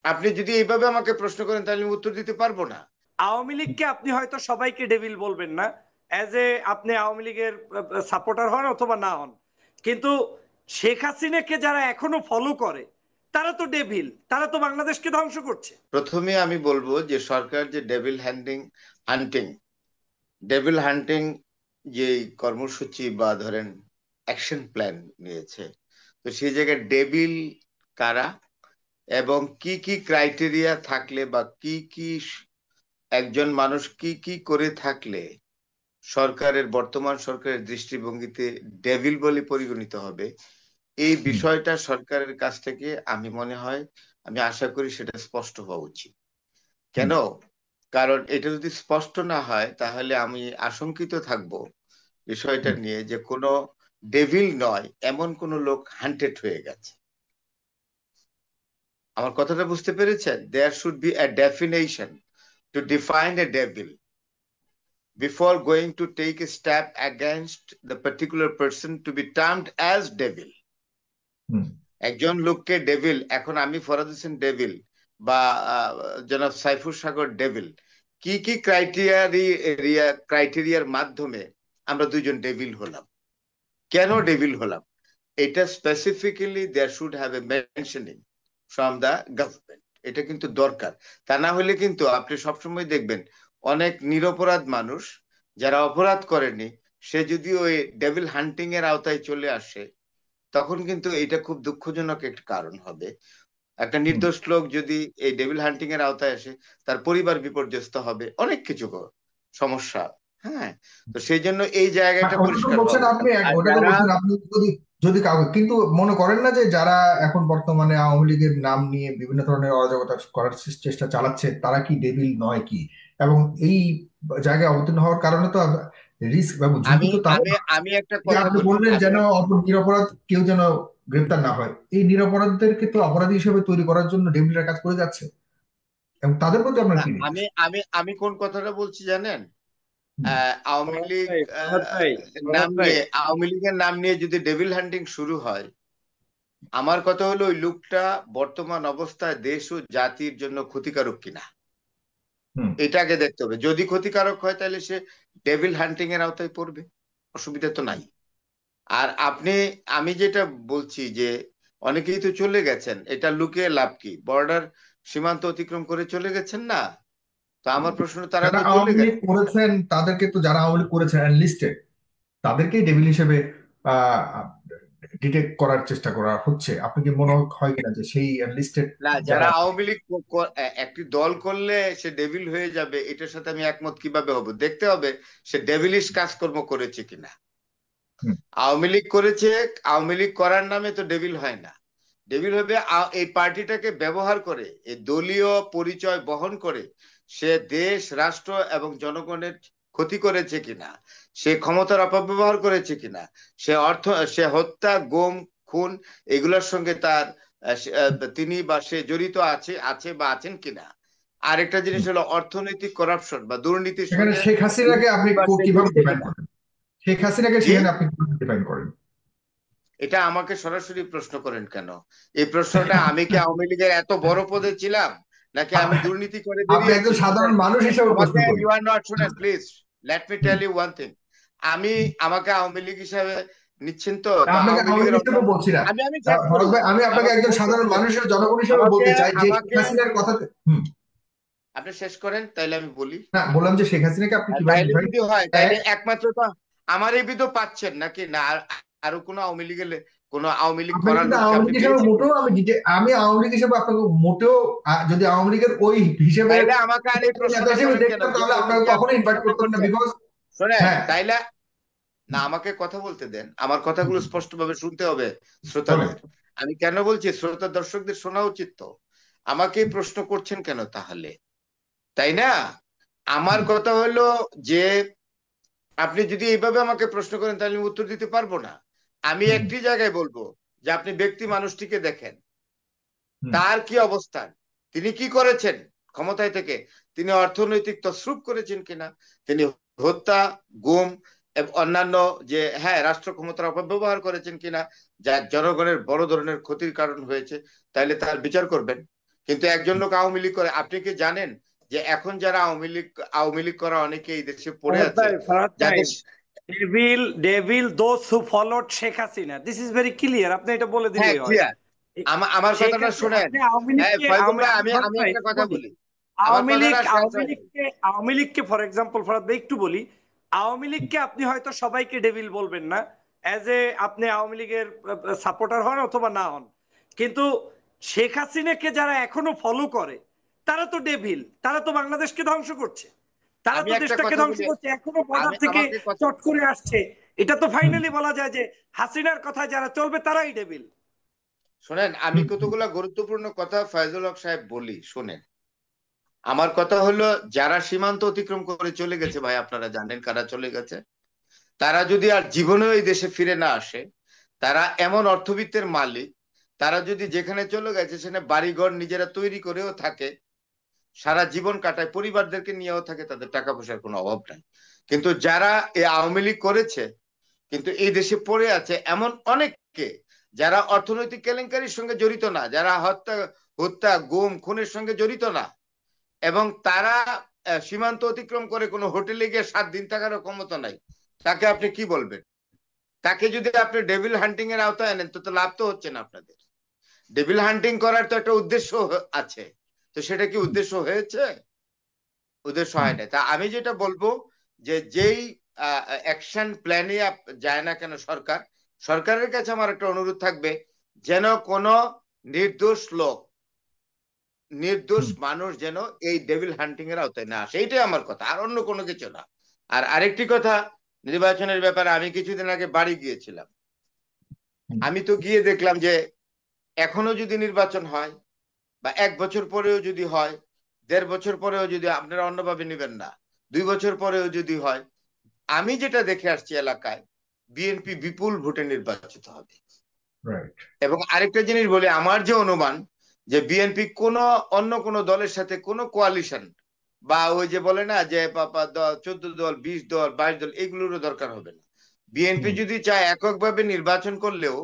আপনি যদি এইভাবে আমাকে প্রশ্ন করেন তাহলে আমি উত্তর দিতে পারবো না। আওয়ামী লীগকে আপনি হয়তো সবাইকে ডেভিল বলবেন না, অ্যাজ এ আপনি আওয়ামী লীগের সাপোর্টার হন অথবা না হন, কিন্তু শেখ হাসিনাকে যারা এখনো ফলো করে তারা তো ডেভিল, তারা তো বাংলাদেশকে ধ্বংস করছে। প্রথমে আমি বলবো যে সরকার যে হান্টিং ডেভিল হান্টিং যে কর্মসূচি বা ধরেন অ্যাকশন প্ল্যান নিয়েছে, তো সেই জায়গায় ডেভিল কারা এবং কি কি ক্রাইটেরিয়া থাকলে বা কি কি একজন মানুষ কি কি করে থাকলে বর্তমান সরকারের দৃষ্টিভঙ্গিতে ডেভিল বলে পরিগণিত হবে, এই হুম, বিষয়টা সরকারের কাছ থেকে আমি মনে হয়, আমি আশা করি সেটা স্পষ্ট হওয়া উচিত। হুম, কেন? কারণ এটা যদি স্পষ্ট না হয় তাহলে আমি আশঙ্কিত থাকব বিষয়টা হুম, নিয়ে যে কোনো ডেভিল নয় এমন কোন লোক হান্টেড হয়ে গেছে। আমার কথাটা বুঝতে পেরেছেন? There should be a definition to define a devil before going to take a step against the particular person to be termed as devil. হুম, একজন লোককে ডেভিল, এখন আমি ফরাদ হোসেন ডেভিল বা জনাব সাইফুর সাগর ডেভিল, কি কি ক্রাইটেরিয়ার মাধ্যমে আমরা দুইজন ডেভিল হলাম, কেন হুম, ডেভিল হলাম, এটা specifically there should have a mentioning from the government. এটা কিন্তু দরকার। তা না হলে কিন্তু আপনি সবসময় দেখবেন অনেক নিরপরাধ মানুষ যারা অপরাধ করেনি, সে যদি ওই ডেভিল হান্টিং এর আওতায় চলে আসে, তখন কিন্তু এটা খুব দুঃখজনক একটা কারণ হবে। একটা হুম। নির্দোষ লোক যদি এই ডেভিল হান্টিং এর আওতায় আসে, তার পরিবার বিপর্যস্ত হবে, অনেক কিছু সমস্যা। হ্যাঁ, তো সেই জন্য এই হ্যাঁ, জায়গাটা ওটা তো পরিষ্কার হওয়া বলছেন উচিত। আপনি আর ওটা তো যারা বলছেন আপনি যদি যদি কাউকে, কিন্তু মনে করেন না যে যারা এখন বর্তমানে আওয়ামী লীগের নাম নিয়ে বিভিন্ন ধরনের অরাজকতা করার চেষ্টা চালাচ্ছে তারা কি ডেভিল নয় কি? এবং এই জায়গায় অবতীর্ণ হওয়ার কারণে তো রিস্ক এবং ঝুঁকি আমি তো তাদের। আমি আমি একটা যে কথা আপনি বলি, বললেন যেন নিরপরাধ কেউ যেন গ্রেপ্তার না হয়, এই নিরপরাধদেরকে তো অপরাধী হিসেবে তৈরি করার জন্য ডেভিলরা কাজ করে যাচ্ছে, এবং তাদের প্রতি আপনার না, কি নির্দেশ? আমি কোন কথাটা বলছি জানেন? হুম, আওয়ামী ফরহাদ লীগ ভাই, ফরহাদ ভাই, ফরহাদ ভাই, আওয়ামী লীগের নাম নিয়ে যদি ডেভিল হান্টিং শুরু হয়, আমার কথা হলো ওই লোকটা বর্তমান অবস্থায় দেশ ও জাতির জন্য ক্ষতিকারক কিনা হুম, এটা আগে দেখতে হবে। যদি ক্ষতিকারক হয় তাহলে সে ডেভিল হান্টিং এর আওতায় পড়বে, অসুবিধা তো নাই। আর আমি যেটা বলছি যে অনেকেই তো চলে গেছেন, এটা লুকিয়ে লাভ কি? বর্ডার সীমান্ত অতিক্রম করে চলে গেছেন না? তো আমার প্রশ্ন, তারা যারা তো চলে আওয়ামী লীগ গেছে। করেছেন তাদেরকে তো, যারা আওয়ামী লীগ করেছেন লিস্টেড, তাদেরকেই ডেভিল হিসেবে ডিটেক্ট করার চেষ্টা করা হচ্ছে। আপনি কি মনে হয় কিনা যে সেই লিস্টেড না, যারা যারা। আওয়ামী লীগ একটি দল করলে সে ডেভিল হয়ে যাবে, এটার সাথে আমি একমত কিভাবে হব? দেখতে হবে সে ডেভিলিশ কাজকর্ম করেছে কিনা। হুম, আওয়ামী লীগ করেছে, আওয়ামী লীগ করার নামে তো ডেভিল হয় না। ডেভিল হবে এই পার্টিটাকে ব্যবহার করে, এই দলীয় পরিচয় বহন করে সে দেশ রাষ্ট্র এবং জনগণের ক্ষতি করেছে কিনা, সে ক্ষমতার অপব্যবহার করেছে কিনা, সে হত্যা, গুম, খুন এগুলোর সঙ্গে তিনি বা সে জড়িত আছে আছে বা আছেন কিনা। আরেকটা জিনিস হুম। হলো অর্থনৈতিক করাপশন বা দুর্নীতির সেখানে সঙ্গে শেখ হাসিনাকে তিনি আপনি বা সে কিভাবে জড়িত ডিফাইন কিনা। করেন? শেখ হাসিনাকে জি, সেখানে আপনি কিভাবে ডিফাইন করেন? এটা আমাকে সরাসরি প্রশ্ন করেন কেন? এই প্রশ্নটা, আমি কি আওয়ামী লীগের এত বড় পদে ছিলাম নাকি আমি আপ- দুর্নীতি করে আপনি একজন বেরিয়েছি? সাধারণ শুনেন, মানুষ হিসেবে প্রশ্ন আমাকে করি। ইউ আর নট, শুনেন please, let me hmm, tell you one thing. আমি হুম। আমাকে আওয়ামী লীগ হিসাবে নিচ্ছেন তো? তো আপনাকে আওয়ামী আওয়ামী লীগের লীগ হিসেবে অন্যান্য, বলছি না। আমি আমি শেষ ভরত করি, ভাই, আমি আপনাকে আমাকে একজন শেষ করতে সাধারণ দেন। মানুষের জনগণ হিসেবে আমাকে বলতে চাই যে শেখ আমাকে হাসিনার কথাতে। হুম। আপনি শেষ করেন তাইলে আমি বলি। না, বললাম যে শেখ হাসিনাকে আপনি কিভাবে তাইলে ডিফাইন যদি হয় তাইলে একমাত্র তো আমার এই বিধ পাচ্ছেন নাকি না, আরো কোনো আওয়ামী লীগের কোনো আওয়ামী লীগ আপনাকে করার কিন্তু লোককে আওয়ামী আপনি লীগ হিসেবে পেয়েছেন মোটেও কিনা? আমি আওয়ামী লীগ হিসেবে আপনাকে মোটেও যদি আওয়ামী লীগের ওই হিসেবে তাইলে আমাকে আর এই নেতা প্রশ্নটা হিসেবে করেন কেন? দেখতাম যে তাহলে আপনাকে যে কখনো আপনি ইনভাইট প্রশ্নটা করতাম না, করছেন, বিকজ। শোনেন হ্যাঁ। তাইলে, না আমাকে কথা বলতে দেন, আমার কথাগুলো স্পষ্টভাবে শুনতে হবে বলেন। শ্রোতাদের। আমি কেন বলছি, শ্রোতা দর্শকদের শোনা উচিত তো। আমাকে প্রশ্ন করছেন কেন তাহলে, তাই না? আমার হুম, কথা হলো যে আপনি যদি এইভাবে আমাকে প্রশ্ন করেন তাহলে আমি উত্তর দিতে পারবো না। আমি হুম, একটি জায়গায় বলবো যে আপনি ব্যক্তি মানুষটিকে দেখেন, হুম, তার কি অবস্থান, তিনি কি করেছেন ক্ষমতায় থেকে, তিনি অর্থনৈতিক তছরুপ করেছেন কিনা, তিনি হত্যা, গুম এবং অন্যান্য যে হ্যাঁ রাষ্ট্র ক্ষমতার অপব্যবহার করেছেন কিনা, যা জনগণের বড় ধরনের ক্ষতির কারণ হয়েছে, তাইলে তার বিচার করবেন। কিন্তু একজন লোক আওয়ামী লীগ করে। আপনি কি জানেন যে এখন যারা আওয়ামী লীগ করা অনেকে এই দেশে পড়ে আছে, ফরহাদ ভাই, যাদের devil those who followed Sheikh Hasina, this is very clear, আপনি এটা বলে হ্যাঁ দিলেই হয়। ক্লিয়ার। আমার শেখ কথাটা হাসিনা, শুনেন। আপনি আওয়ামী হ্যাঁ লীগকে ফয়জুল ভাই, আমি ফরহাদ আমি ভাই একটা কথা বলি, বলি, আমার কথাটা শেষ হয় নাই। আওয়ামী লীগকে ফর এক্সাম্পল ফরহাদ ভাই একটু বলি, আওয়ামী লীগকে আপনি হয়তো সবাইকে ডেভিল বলবেন না, অ্যাজ এ আপনি আওয়ামী লীগের সাপোর্টার হন অথবা না হন, কিন্তু শেখ হাসিনাকে যারা এখনো ফলো করে তারা তো ডেভিল, তারা তো বাংলাদেশকে ধ্বংস করছে, তারা আমি তো একটা দেশটাকে কথা ধ্বংস বলি, করছে, এখনো বাজার থেকে আমাকে কথা, চট করে আসছে। এটা তো ফাইনালি বলা যায় যে হাসিনার কথায় যারা চলবে তারাই ডেভিল। শোনেন আমি কতগুলা গুরুত্বপূর্ণ কথা ফয়জুল হক সাহেব বলি, শোনেন। আমার কথা হলো, যারা সীমান্ত অতিক্রম করে চলে গেছে ভাই, আপনারা জানেন কারা চলে গেছে। তারা যদি আর জীবনেও এই দেশে ফিরে না আসে, তারা এমন অর্থবিত্তের মালিক, তারা যদি যেখানে চলে গেছে সেখানে বাড়িঘর নিজেরা তৈরি করেও থাকে, সারা জীবন কাটায়, পরিবারদেরকে নিয়েও থাকে, তাদের টাকা পয়সার কোনো অভাব নাই। কিন্তু যারা এই আওয়ামী লীগ করেছে কিন্তু এই দেশে পড়ে আছে এমন অনেককে, যারা অর্থনৈতিক কেলেঙ্কারির সঙ্গে জড়িত না, যারা হত্যা গুম খুনের সঙ্গে জড়িত না, এবং তারা সীমান্ত অতিক্রম করে কোনো হোটেলে গিয়ে 7 দিন থাকার ক্ষমতা নাই, তাকে আপনি কি বলবেন? তাকে যদি আপনি ডেভিল হান্টিং এর আওতায় আনেন তো লাভ তো হচ্ছে না আপনাদের। ডেভিল হান্টিং করার তো একটা উদ্দেশ্য আছে, তো সেটা কি উদ্দেশ্য হয়েছে? উদ্দেশ্য হয় না। তা আমি যেটা বলবো, যে যেই অ্যাকশন প্ল্যানে যায় না কেন সরকার, সরকারের কাছে আমার একটা অনুরোধ থাকবে, যেন কোনো নির্দোষ লোক, নির্দোষ মানুষ যেন এই ডেভিল হান্টিং এর আওতায় না আসে, এইটাই আমার কথা, আর অন্য কোনো কিছু না। আর আরেকটি কথা, নির্বাচনের ব্যাপারে আমি কিছুদিন আগে বাড়ি গিয়েছিলাম। আমি তো গিয়ে দেখলাম যে এখনো যদি নির্বাচন হয়, বা 1 বছর পরেও যদি হয়, 1.5 বছর পরেও যদি, আপনারা অন্যভাবে নেবেন না, 2 বছর পরেও যদি হয়, আমি যেটা দেখে আসছি এলাকায়, বিএনপি বিপুল ভোটে নির্বাচিত হবে। রাইট। এবং আরেকটা জিনিস বলি, আমার যে অনুমান, যে বিএনপি অন্য কোনো দলের সাথে কোনো কোয়ালিশন, বা ওই যে বলে না যে 14 দল 20 দল 22 দল, এগুলোরও দরকার হবে না। বিএনপি যদি চায় এককভাবে নির্বাচন করলেও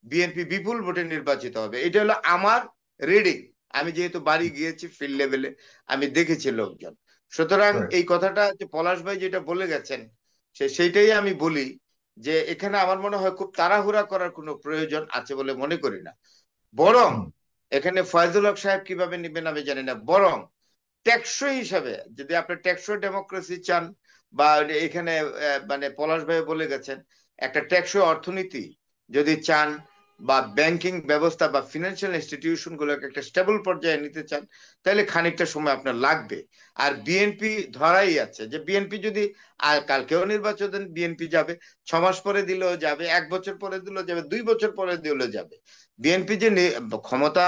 বিএনপি বিপুল ভোটে নির্বাচিত হবে। এটা হলো আমার রিডিং। আমি যেহেতু বাড়ি গিয়েছি, ফিল্ড লেভেলে আমি দেখেছি লোকজন। সুতরাং এই কথাটা যে পলাশ ভাই যেটা বলে গেছেন, সেইটাই আমি বলি, যে এখানে আমার মনে হয় খুব তাড়াহুড়া করার কোনো প্রয়োজন আছে বলে মনে করি না। বরং এখানে ফয়জুল হক সাহেব কিভাবে নেবেন আমি জানি না, বরং টেকসই হিসাবে, যদি আপনি টেকসই ডেমোক্রেসি চান, বা এখানে মানে পলাশ ভাই বলে গেছেন, একটা টেকসই অর্থনীতি যদি চান, বা ব্যাংকিং ব্যবস্থা বা ফিনান্সিয়াল ইনস্টিটিউশন গুলোকে একটা স্টেবল পর্যায়ে নিতে চান, তাহলে খানিকটা সময় আপনার লাগবে। আর বিএনপি ধরাই আছে, যে বিএনপি যদি, আর কালকেও নির্বাচন দেন, বিএনপি যাবে, 6 মাস পরে দিলেও যাবে, 1 বছর পরে দিলেও যাবে, 2 বছর পরে দিলেও যাবে। বিএনপি যে ক্ষমতা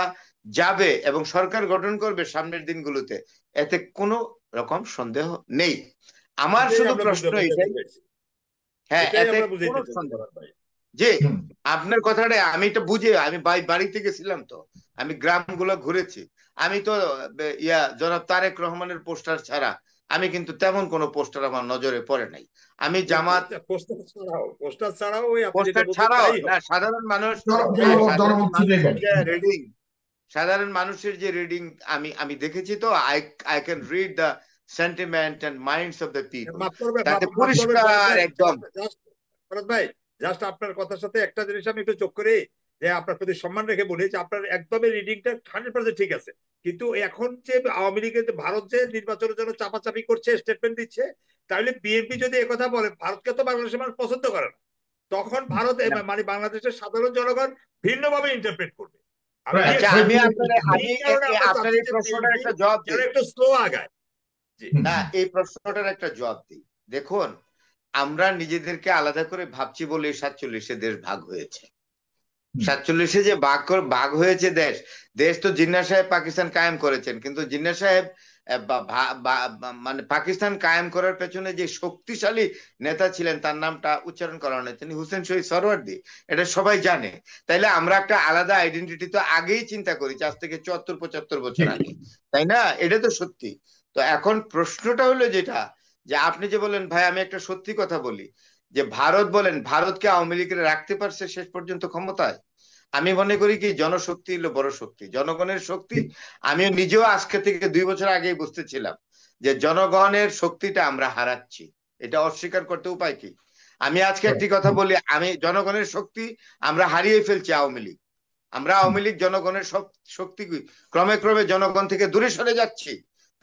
যাবে এবং সরকার গঠন করবে সামনের দিনগুলোতে, এতে কোনো রকম সন্দেহ নেই। আমার এটাই শুধু আমরা প্রশ্ন এটাই, বুঝাইতে হ্যাঁ, এটাই এতে আমরা কোনো বুঝাইতে চাচ্ছি সন্দেহ, ফরহাদ ভাই। যে আপনার কথাটা আমি এটা বুঝে, আমি বাড়িতে গেছিলাম তো, আমি গ্রামগুলো ঘুরেছি, আমি তো জনাব তারেক রহমানের পোস্টার ছাড়া আমি কিন্তু তেমন কোনো পোস্টার আমার নজরে পড়ে নাই। আমি জামাত পোস্টার ছাড়াও ওই আপনি যেটা পোস্টার বলছেন ছাড়াও তাই না, হবে। সাধারণ মানুষ, সাধারণ জনমত ছিঁড়ে মানুষের গেল। যে রিডিং, সাধারণ মানুষের যে রিডিং আমি দেখেছি, তো I can read the sentiment and minds of the people, মাফ করবেন তাতে মাফ করবেন ফরহাদ পরিষ্কার ভাই, একদম। ফরহাদ ভাই, জাস্ট আপনার কথার সাথে একটা জিনিস আমি একটু যোগ করি, যে আপনার প্রতি সম্মান রেখে বলি যে আপনার একদমই রিডিংটা 100% ঠিক আছে। কিন্তু এখন যে আওয়ামী লীগের ভারত যে নির্বাচনের জন্য চাপাচাপি করছে, স্টেটমেন্ট দিচ্ছে, তাহলে বিএনপি যদি একথা বলে, ভারতকে তো বাংলাদেশের মানুষ পছন্দ করে না, তখন ভারত মানে বাংলাদেশের সাধারণ জনগণ ভিন্নভাবে ইন্টারপ্রেট করবে। আমি আচ্ছা, এই কারণে আমরা আপনার চাচ্ছি এই যে প্রশ্নটার বিএনপি একটা জবাব যেন দিই। একটু স্লো আগায়। জি না, এই প্রশ্নটার একটা জবাব দিই। দেখুন, আমরা নিজেদেরকে আলাদা করে ভাবছি বলে 47-এ দেশ ভাগ হয়েছে। 47-এ যে ভাগ হয়েছে দেশ, দেশ তো জিন্নাহ সাহেব পাকিস্তান কায়েম করেছেন, কিন্তু জিন্নাহ সাহেব মানে পাকিস্তান কায়েম করার পেছনে যে শক্তিশালী নেতা ছিলেন, তার নামটা উচ্চারণ করা হয়, তিনি হোসেন শহীদ সরওয়ার্দী, এটা সবাই জানে। তাইলে আমরা একটা আলাদা আইডেন্টিটি তো আগেই চিন্তা করেছি, আজ থেকে 74-75 বছর আগে, তাই না? এটা তো সত্যি। তো এখন প্রশ্নটা হলো যেটা, যে আপনি যে বলেন, ভাই আমি একটা সত্যি কথা বলি, যে ভারত বলেন, ভারতকে আওয়ামী লীগের রাখতে পারছে শেষ পর্যন্ত ক্ষমতায়? আমি মনে করি কি জনশক্তি হলো বড় শক্তি, জনগণের শক্তি। আমিও নিজেও আজকে থেকে 2 বছর আগেই বুঝতেছিলাম যে জনগণের শক্তিটা আমরা হারাচ্ছি, এটা অস্বীকার করতে উপায় কি? আমি আজকে একটি কথা বলি, আমি জনগণের শক্তি আমরা হারিয়ে ফেলছি। আমরা আওয়ামী লীগ জনগণের সব শক্তি ক্রমে ক্রমে জনগণ থেকে দূরে সরে যাচ্ছি।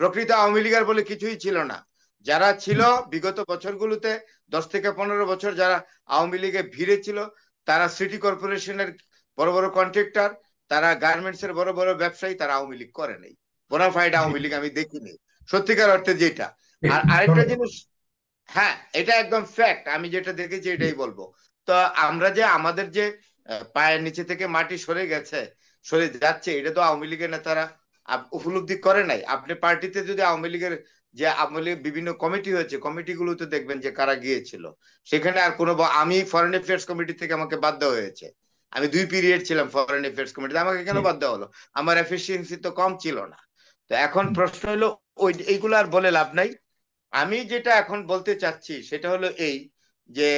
প্রকৃত আওয়ামী লীগের বলে কিছুই ছিল না। যারা ছিল বিগত বছরগুলোতে 10 থেকে 15 বছর যারা আওয়ামী লীগে ভিড়ে ছিল, তারা সিটি কর্পোরেশনের বড় বড় কন্ট্রাক্টর, তারা গার্মেন্টস এর বড় বড় ব্যবসায়ী, তারা আওয়ামী লীগ করে নাই। বোনাফাইড আওয়ামী লীগ আমি দেখিনি সত্যিকার অর্থে যেটা। আর আরেকটা জিনিস, হ্যাঁ এটা একদম ফ্যাক্ট, আমি যেটা দেখেছি এটাই বলবো। তো আমরা যে আমাদের যে পায়ের নিচে থেকে মাটি সরে গেছে, সরে যাচ্ছে, এটা তো আওয়ামী লীগের নেতারা উপলব্ধি করে নাই। আপনি পার্টিতে যদি আওয়ামী লীগের যে আওয়ামী লীগ বিভিন্ন কমিটি হয়েছে, কমিটিগুলোতে দেখবেন যে কারা গিয়েছিল সেখানে। আর কোনো আমি ফরেন অ্যাফেয়ার্স কমিটি থেকে আমাকে বাদ দেওয়া হয়েছে। আমি 2 পিরিয়ড ছিলাম ফরেন অ্যাফেয়ার্স কমিটিতে, আমাকে কেন বাদ দেওয়া হলো? আমার এফিসিয়েন্সি তো কম ছিল না। তো এখন প্রশ্ন হলো ওই এইগুলো আর বলে লাভ নাই। আমি যেটা এখন বলতে চাচ্ছি সেটা হলো এই যে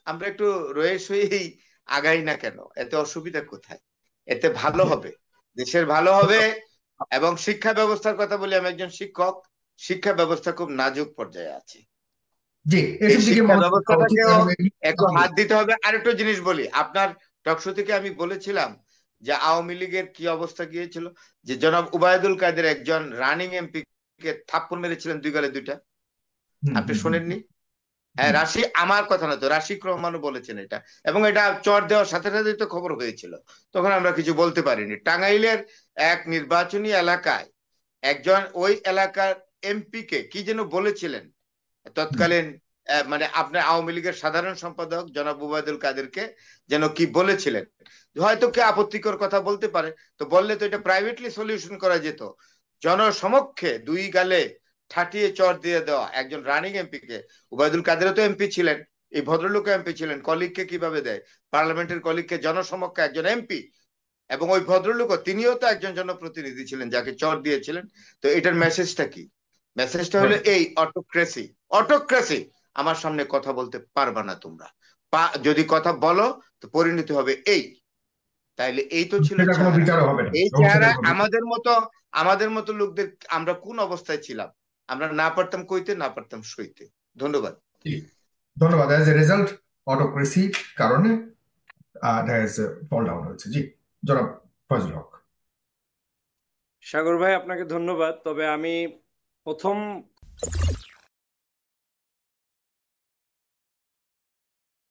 আমরা একটু রয়ে সয়েই আগাই না কেন? এতে অসুবিধা কোথায়? এতে ভালো হবে, দেশের ভালো হবে। এবং শিক্ষা ব্যবস্থার কথা বলি, আমি একজন শিক্ষক, শিক্ষা ব্যবস্থা খুব নাজুক পর্যায়ে আছে। জি, এই এসব দিকে শিক্ষা মনোযোগ দেওয়া উচিত ব্যবস্থাটাকেও এবং এগুলো একটু হাত দিতে হবে। আরেকটা জিনিস বলি, আপনার টকশো থেকে আমি বলেছিলাম যে আওয়ামী লীগের কি অবস্থা গিয়েছিল, যে জনাব উবায়দুল কাদের একজন রানিং এমপি কে থাপ্পড় মেরেছিলেন 2 গালে 2টা। আপনি শোনেননি? হ্যাঁ, রাশি, আমার কথা না তো, রাশিক রহমানও বলেছেন এটা, এবং এটা চর দেওয়ার সাথে সাথে তো খবর হয়েছিল, তখন আমরা কিছু বলতে পারিনি। টাঙ্গাইলের এক নির্বাচনী এলাকায় একজন ওই এলাকার এমপি কে কি যেন বলেছিলেন তৎকালীন, মানে আপনার আওয়ামী লীগের সাধারণ সম্পাদক জনাব উবায়দুল কাদেরকে যেন কি বলেছিলেন। হয়তো কে আপত্তিকর কথা বলতে পারে, তো বললে তো এটা প্রাইভেটলি সলিউশন করা যেত। জনসমক্ষে 2 গালে ঠাটিয়ে চর দিয়ে দেওয়া একজন রানিং এমপি কে, উবায়দুল কাদেরও তো এমপি ছিলেন, এই ভদ্রলোক এমপি ছিলেন, কলিগকে কিভাবে দেয়? পার্লামেন্টের কলিগকে জনসমক্ষে একজন এমপি, এবং ওই ভদ্রলোকও তিনিও তো একজন জনপ্রতিনিধি ছিলেন যাকে চর দিয়েছিলেন। তো এটার মেসেজটা কি? মেসেজটা হলো এই, অটোক্রেসি, অটোক্রেসি। আমার সামনে কথা বলতে পারবা না তোমরা, যদি কথা বলো তো পরিণতি হবে এই। তাইলে এই তো ছিল সেটা কোনো চেহারা। বিচারও হবে না, এই চেহারা ভবিষ্যতের কোনো বিচার। আমাদের মতো লোকদের আমরা কোন অবস্থায় ছিলাম? আমরা না পারতাম কইতে, না পারতাম সইতে। ধন্যবাদ। জি, ধন্যবাদ। অ্যাজ এ রেজাল্ট অটোক্রেসির কারণে ফল ডাউন হয়েছে। জি, জনাব ফজল হক। সাগর ভাই আপনাকে ধন্যবাদ। তবে আমি প্রথম